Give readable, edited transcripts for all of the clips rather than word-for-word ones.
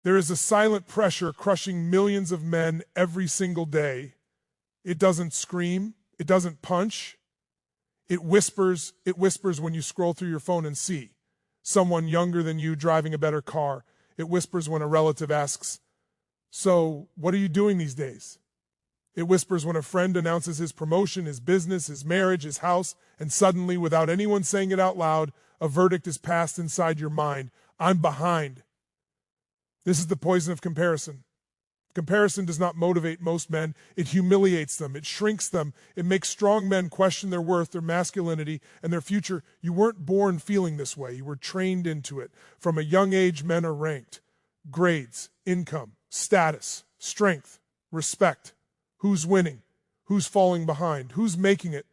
There is a silent pressure crushing millions of men every single day. It doesn't scream. It doesn't punch. It whispers when you scroll through your phone and see someone younger than you driving a better car. It whispers when a relative asks, "So, what are you doing these days?" It whispers when a friend announces his promotion, his business, his marriage, his house, and suddenly, without anyone saying it out loud, a verdict is passed inside your mind. I'm behind. This is the poison of comparison. Comparison does not motivate most men. It humiliates them. It shrinks them. It makes strong men question their worth, their masculinity, and their future. You weren't born feeling this way. You were trained into it. From a young age, men are ranked. Grades, income, status, strength, respect. Who's winning? Who's falling behind? Who's making it?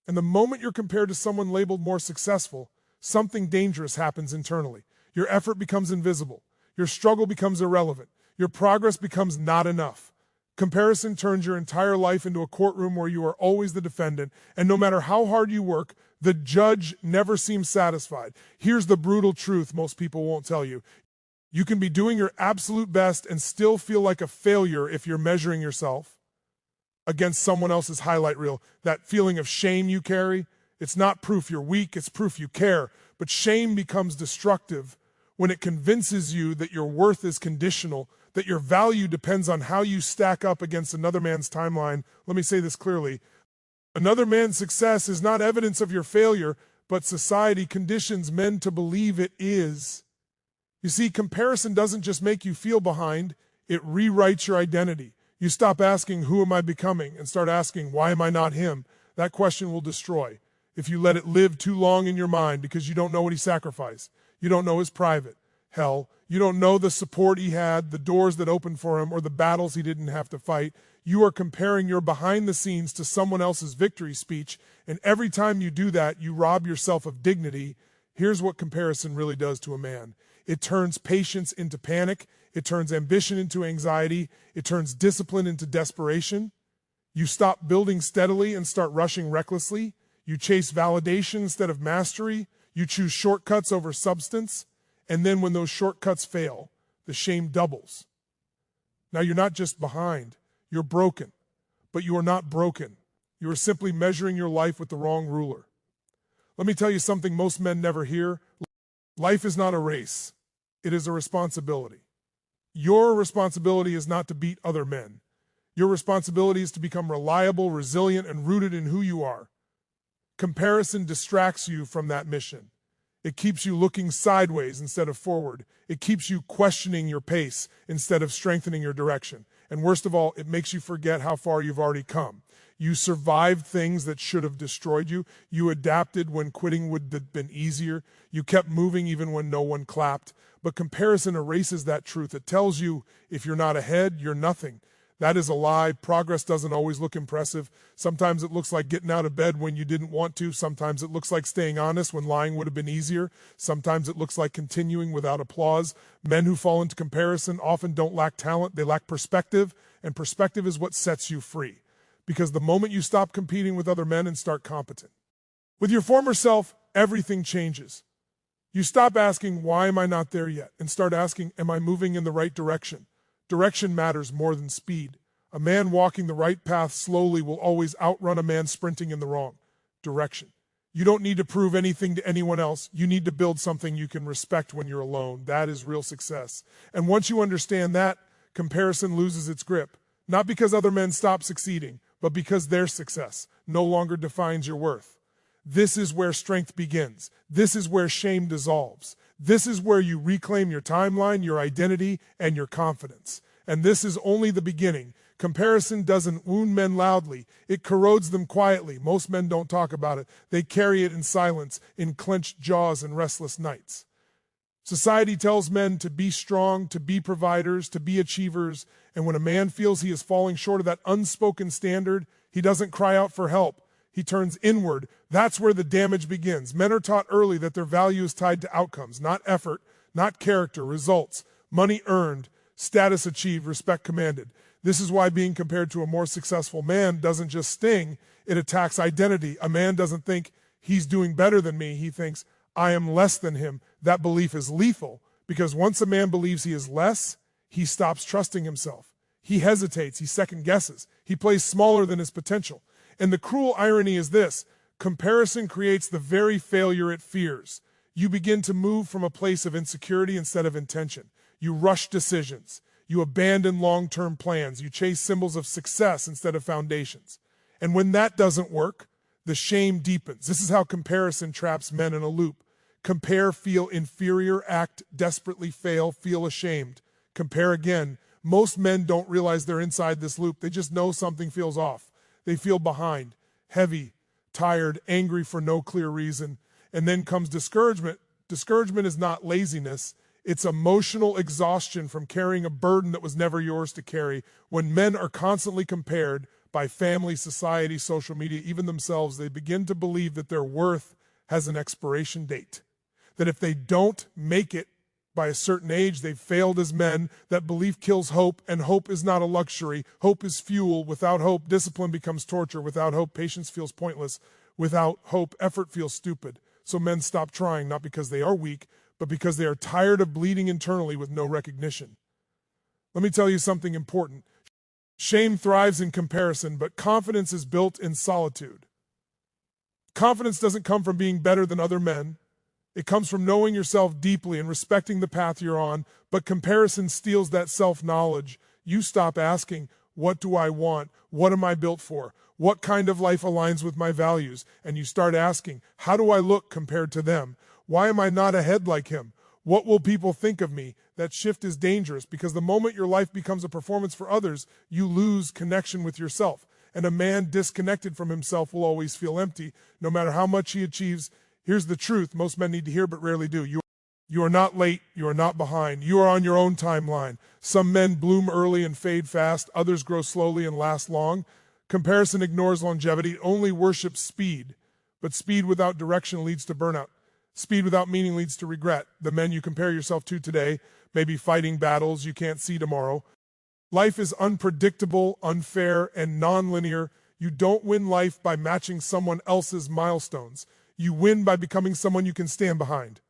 And the moment you're compared to someone labeled more successful, something dangerous happens internally. Your effort becomes invisible. Your struggle becomes irrelevant. Your progress becomes not enough. Comparison turns your entire life into a courtroom where you are always the defendant, and no matter how hard you work, the judge never seems satisfied. Here's the brutal truth most people won't tell you. You can be doing your absolute best and still feel like a failure if you're measuring yourself against someone else's highlight reel. That feeling of shame you carry, it's not proof you're weak, it's proof you care. But shame becomes destructive when it convinces you that your worth is conditional, that your value depends on how you stack up against another man's timeline. Let me say this clearly. Another man's success is not evidence of your failure, but society conditions men to believe it is. You see, comparison doesn't just make you feel behind, it rewrites your identity. You stop asking, who am I becoming, and start asking, why am I not him? That question will destroy if you let it live too long in your mind, because you don't know what he sacrificed. You don't know his private hell. You don't know the support he had, the doors that opened for him, or the battles he didn't have to fight. You are comparing your behind the scenes to someone else's victory speech, and every time you do that, you rob yourself of dignity. Here's what comparison really does to a man. It turns patience into panic. It turns ambition into anxiety. It turns discipline into desperation. You stop building steadily and start rushing recklessly. You chase validation instead of mastery. You choose shortcuts over substance. And then when those shortcuts fail, the shame doubles. Now you're not just behind, you're broken. But you are not broken. You are simply measuring your life with the wrong ruler. Let me tell you something most men never hear. Life is not a race. It is a responsibility. Your responsibility is not to beat other men. Your responsibility is to become reliable, resilient, and rooted in who you are. Comparison distracts you from that mission. It keeps you looking sideways instead of forward. It keeps you questioning your pace instead of strengthening your direction. And worst of all, it makes you forget how far you've already come. You survived things that should have destroyed you. You adapted when quitting would have been easier. You kept moving even when no one clapped. But comparison erases that truth. It tells you if you're not ahead, you're nothing. That is a lie. Progress doesn't always look impressive. Sometimes it looks like getting out of bed when you didn't want to. Sometimes it looks like staying honest when lying would have been easier. Sometimes it looks like continuing without applause. Men who fall into comparison often don't lack talent. They lack perspective, and perspective is what sets you free. Because the moment you stop competing with other men and start competent with your former self, everything changes. You stop asking, why am I not there yet? And start asking, am I moving in the right direction? Direction matters more than speed. A man walking the right path slowly will always outrun a man sprinting in the wrong direction. You don't need to prove anything to anyone else. You need to build something you can respect when you're alone. That is real success. And once you understand that, comparison loses its grip. Not because other men stop succeeding, but because their success no longer defines your worth. This is where strength begins. This is where shame dissolves. This is where you reclaim your timeline, your identity, and your confidence. And this is only the beginning. Comparison doesn't wound men loudly. It corrodes them quietly. Most men don't talk about it. They carry it in silence, in clenched jaws and restless nights. Society tells men to be strong, to be providers, to be achievers. And when a man feels he is falling short of that unspoken standard, he doesn't cry out for help. He turns inward. That's where the damage begins. Men are taught early that their value is tied to outcomes, not effort, not character, results, money earned, status achieved, respect commanded. This is why being compared to a more successful man doesn't just sting, it attacks identity. A man doesn't think he's doing better than me. He thinks, I am less than him. That belief is lethal Because once a man believes he is less, he stops trusting himself. He hesitates, he second guesses, he plays smaller than his potential. And the cruel irony is this: comparison creates the very failure it fears. You begin to move from a place of insecurity instead of intention. You rush decisions. You abandon long-term plans. You chase symbols of success instead of foundations. And when that doesn't work, the shame deepens. This is how comparison traps men in a loop. Compare, feel inferior, act desperately, fail, feel ashamed. Compare again. Most men don't realize they're inside this loop. They just know something feels off. They feel behind, heavy, tired, angry for no clear reason. And then comes discouragement. Discouragement is not laziness. It's emotional exhaustion from carrying a burden that was never yours to carry. When men are constantly compared by family, society, social media, even themselves, they begin to believe that their worth has an expiration date. That if they don't make it by a certain age, they've failed as men. That belief kills hope, and hope is not a luxury. Hope is fuel. Without hope, discipline becomes torture. Without hope, patience feels pointless. Without hope, effort feels stupid. So men stop trying, not because they are weak, but because they are tired of bleeding internally with no recognition. Let me tell you something important. Shame thrives in comparison, but confidence is built in solitude. Confidence doesn't come from being better than other men. It comes from knowing yourself deeply and respecting the path you're on, but comparison steals that self-knowledge. You stop asking, what do I want? What am I built for? What kind of life aligns with my values? And you start asking, how do I look compared to them? Why am I not ahead like him? What will people think of me? That shift is dangerous because the moment your life becomes a performance for others, you lose connection with yourself. And a man disconnected from himself will always feel empty, no matter how much he achieves. Here's the truth most men need to hear but rarely do. You are not late. You are not behind. You are on your own timeline. Some men bloom early and fade fast. Others grow slowly and last long. Comparison ignores longevity. It only worships speed. But speed without direction leads to burnout. Speed without meaning leads to regret. The men you compare yourself to today may be fighting battles you can't see tomorrow. Life is unpredictable, unfair, and nonlinear. You don't win life by matching someone else's milestones. You win by becoming someone you can stand behind.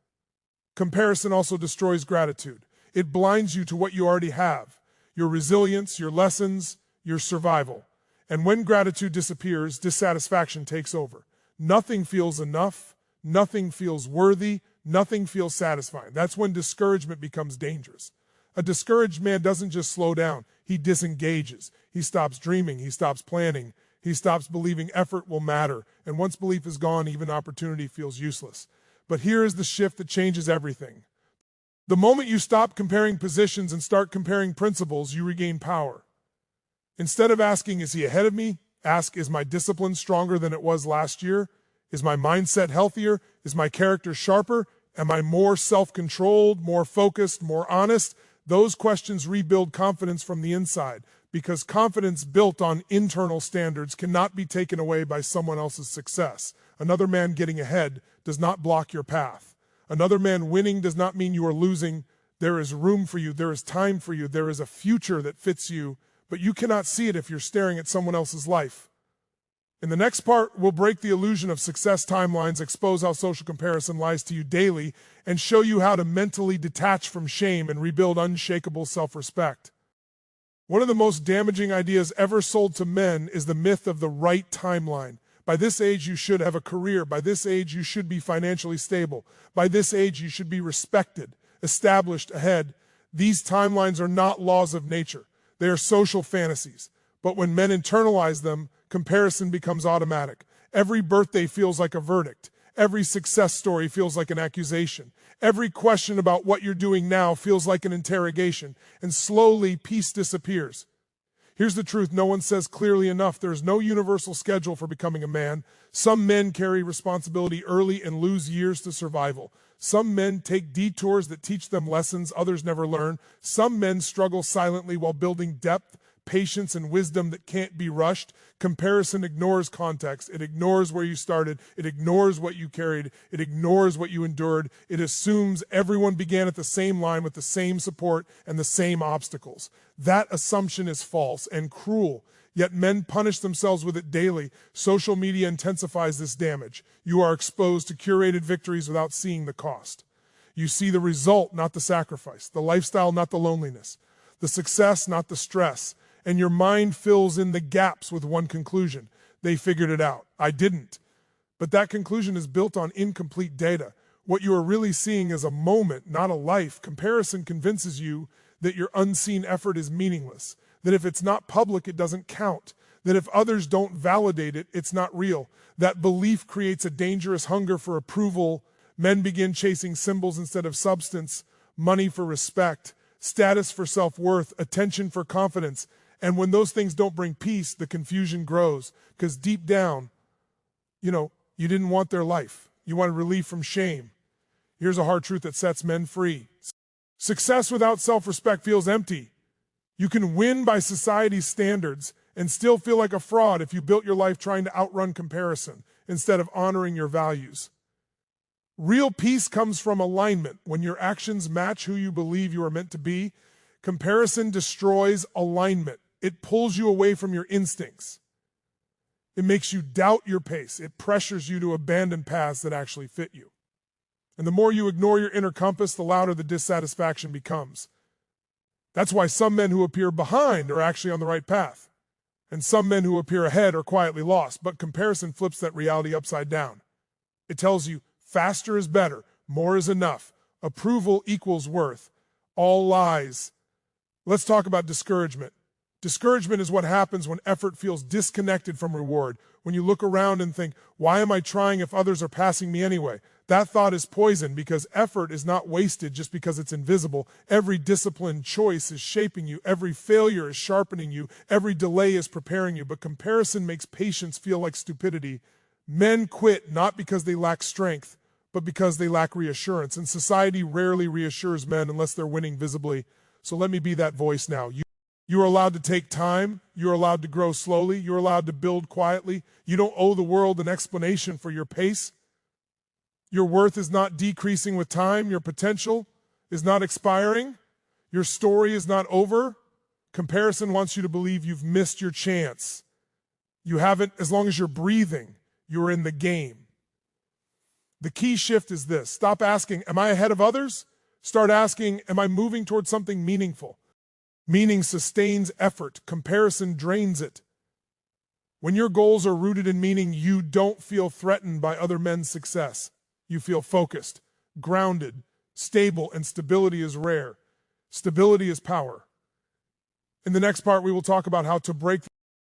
Comparison also destroys gratitude. It blinds you to what you already have, your resilience, your lessons, your survival. And when gratitude disappears, dissatisfaction takes over. Nothing feels enough. Nothing feels worthy. Nothing feels satisfying. That's when discouragement becomes dangerous. A discouraged man doesn't just slow down. He disengages. He stops dreaming. He stops planning. He stops believing effort will matter. And once belief is gone, even opportunity feels useless. But here is the shift that changes everything. The moment you stop comparing positions and start comparing principles, you regain power. Instead of asking, is he ahead of me? Ask, is my discipline stronger than it was last year? Is my mindset healthier? Is my character sharper? Am I more self-controlled, more focused, more honest? Those questions rebuild confidence from the inside, because confidence built on internal standards cannot be taken away by someone else's success. Another man getting ahead does not block your path. Another man winning does not mean you are losing. There is room for you. There is time for you. There is a future that fits you, but you cannot see it if you're staring at someone else's life. In the next part, we'll break the illusion of success timelines, expose how social comparison lies to you daily, and show you how to mentally detach from shame and rebuild unshakable self-respect. One of the most damaging ideas ever sold to men is the myth of the right timeline. By this age, you should have a career. By this age, you should be financially stable. By this age, you should be respected, established, ahead. These timelines are not laws of nature. They are social fantasies. But when men internalize them, comparison becomes automatic. Every birthday feels like a verdict. Every success story feels like an accusation. Every question about what you're doing now feels like an interrogation. And slowly, peace disappears. Here's the truth no one says clearly enough. There's no universal schedule for becoming a man. Some men carry responsibility early and lose years to survival. Some men take detours that teach them lessons others never learn. Some men struggle silently while building depth, patience, and wisdom that can't be rushed. Comparison ignores context. It ignores where you started. It ignores what you carried. It ignores what you endured. It assumes everyone began at the same line with the same support and the same obstacles. That assumption is false and cruel, yet men punish themselves with it daily. Social media intensifies this damage. You are exposed to curated victories without seeing the cost. You see the result, not the sacrifice, the lifestyle, not the loneliness, the success, not the stress, and your mind fills in the gaps with one conclusion. They figured it out. I didn't. But that conclusion is built on incomplete data. What you are really seeing is a moment, not a life. Comparison convinces you that your unseen effort is meaningless, that if it's not public, it doesn't count, that if others don't validate it, it's not real. That belief creates a dangerous hunger for approval. Men begin chasing symbols instead of substance, money for respect, status for self-worth, attention for confidence. And when those things don't bring peace, the confusion grows. Because deep down, you didn't want their life. You wanted relief from shame. Here's a hard truth that sets men free. Success without self-respect feels empty. You can win by society's standards and still feel like a fraud if you built your life trying to outrun comparison instead of honoring your values. Real peace comes from alignment. When your actions match who you believe you are meant to be, comparison destroys alignment. It pulls you away from your instincts. It makes you doubt your pace. It pressures you to abandon paths that actually fit you. And the more you ignore your inner compass, the louder the dissatisfaction becomes. That's why some men who appear behind are actually on the right path, and some men who appear ahead are quietly lost. But comparison flips that reality upside down. It tells you faster is better, more is enough, approval equals worth. All lies. Let's talk about discouragement. Discouragement is what happens when effort feels disconnected from reward. When you look around and think, why am I trying if others are passing me anyway? That thought is poison, because effort is not wasted just because it's invisible. Every disciplined choice is shaping you. Every failure is sharpening you. Every delay is preparing you. But comparison makes patience feel like stupidity. Men quit not because they lack strength, but because they lack reassurance. And society rarely reassures men unless they're winning visibly. So let me be that voice now. You are allowed to take time. You're allowed to grow slowly. You're allowed to build quietly. You don't owe the world an explanation for your pace. Your worth is not decreasing with time. Your potential is not expiring. Your story is not over. Comparison wants you to believe you've missed your chance. You haven't. As long as you're breathing, you're in the game. The key shift is this. Stop asking, am I ahead of others? Start asking, am I moving towards something meaningful? Meaning sustains effort. Comparison drains it. When your goals are rooted in meaning, you don't feel threatened by other men's success. You feel focused, grounded, stable, and stability is rare. Stability is power. In the next part, we will talk about how to break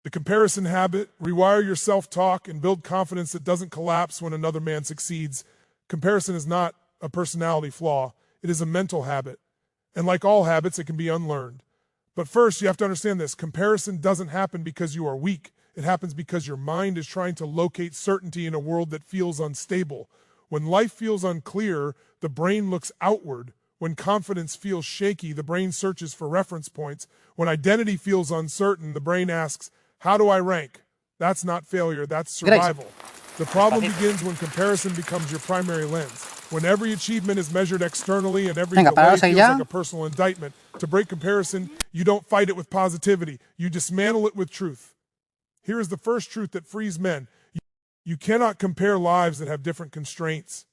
the comparison habit, rewire your self-talk, and build confidence that doesn't collapse when another man succeeds. Comparison is not a personality flaw. It is a mental habit. And like all habits, it can be unlearned. But first, you have to understand this. Comparison doesn't happen because you are weak. It happens because your mind is trying to locate certainty in a world that feels unstable. When life feels unclear, the brain looks outward. When confidence feels shaky, the brain searches for reference points. When identity feels uncertain, the brain asks, how do I rank? That's not failure, that's survival. The problem begins when comparison becomes your primary lens. When every achievement is measured externally and every delay feels like a personal indictment. To break comparison, you don't fight it with positivity. You dismantle it with truth. Here is the first truth that frees men. You cannot compare lives that have different constraints,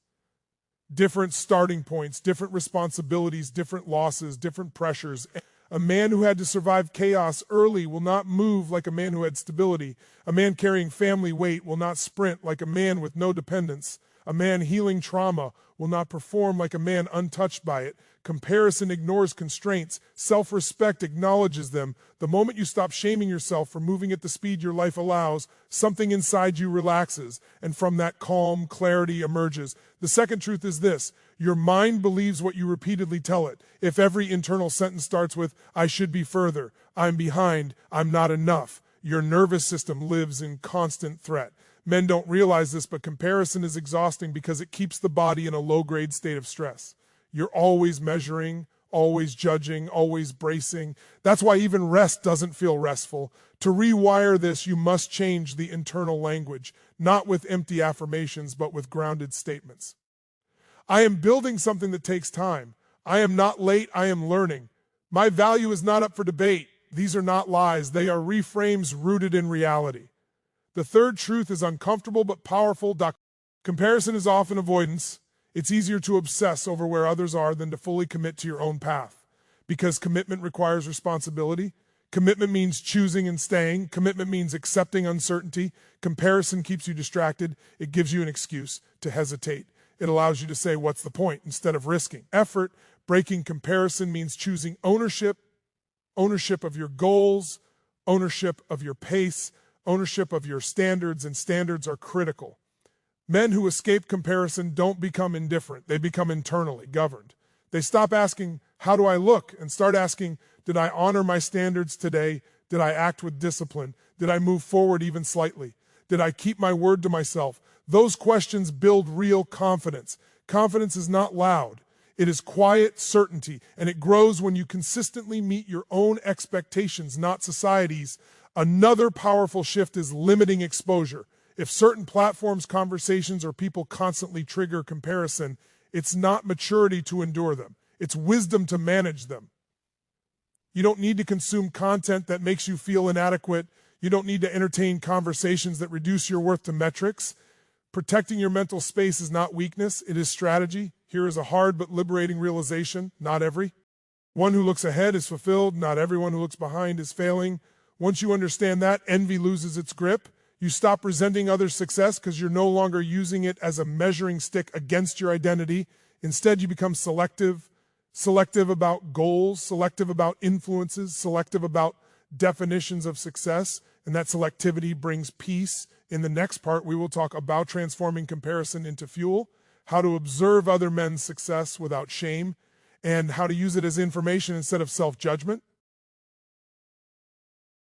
different starting points, different responsibilities, different losses, different pressures. A man who had to survive chaos early will not move like a man who had stability. A man carrying family weight will not sprint like a man with no dependence. A man healing trauma will not perform like a man untouched by it. Comparison ignores constraints. Self-respect acknowledges them. The moment you stop shaming yourself for moving at the speed your life allows, something inside you relaxes, and from that calm, clarity emerges. The second truth is this. Your mind believes what you repeatedly tell it. If every internal sentence starts with, I should be further, I'm behind, I'm not enough, your nervous system lives in constant threat. Men don't realize this, but comparison is exhausting because it keeps the body in a low-grade state of stress. You're always measuring, always judging, always bracing. That's why even rest doesn't feel restful. To rewire this, you must change the internal language, not with empty affirmations, but with grounded statements. I am building something that takes time. I am not late, I am learning. My value is not up for debate. These are not lies. They are reframes rooted in reality. The third truth is uncomfortable but powerful. Comparison is often avoidance. It's easier to obsess over where others are than to fully commit to your own path. Because commitment requires responsibility. Commitment means choosing and staying. Commitment means accepting uncertainty. Comparison keeps you distracted. It gives you an excuse to hesitate. It allows you to say, what's the point, instead of risking effort. Breaking comparison means choosing ownership of your goals, ownership of your pace, ownership of your standards, and standards are critical. Men who escape comparison don't become indifferent. They become internally governed. They stop asking, how do I look? And start asking, did I honor my standards today? Did I act with discipline? Did I move forward even slightly? Did I keep my word to myself? Those questions build real confidence. Confidence is not loud. It is quiet certainty, and it grows when you consistently meet your own expectations, not society's. Another powerful shift is limiting exposure. If certain platforms, conversations, or people constantly trigger comparison, it's not maturity to endure them. It's wisdom to manage them. You don't need to consume content that makes you feel inadequate. You don't need to entertain conversations that reduce your worth to metrics. Protecting your mental space is not weakness, it is strategy. Here is a hard but liberating realization: not every one who looks ahead is fulfilled, not everyone who looks behind is failing. Once you understand that, envy loses its grip. You stop resenting others' success because you're no longer using it as a measuring stick against your identity. Instead, you become selective about goals, selective about influences, selective about definitions of success, and that selectivity brings peace. In the next part, we will talk about transforming comparison into fuel, how to observe other men's success without shame, and how to use it as information instead of self-judgment.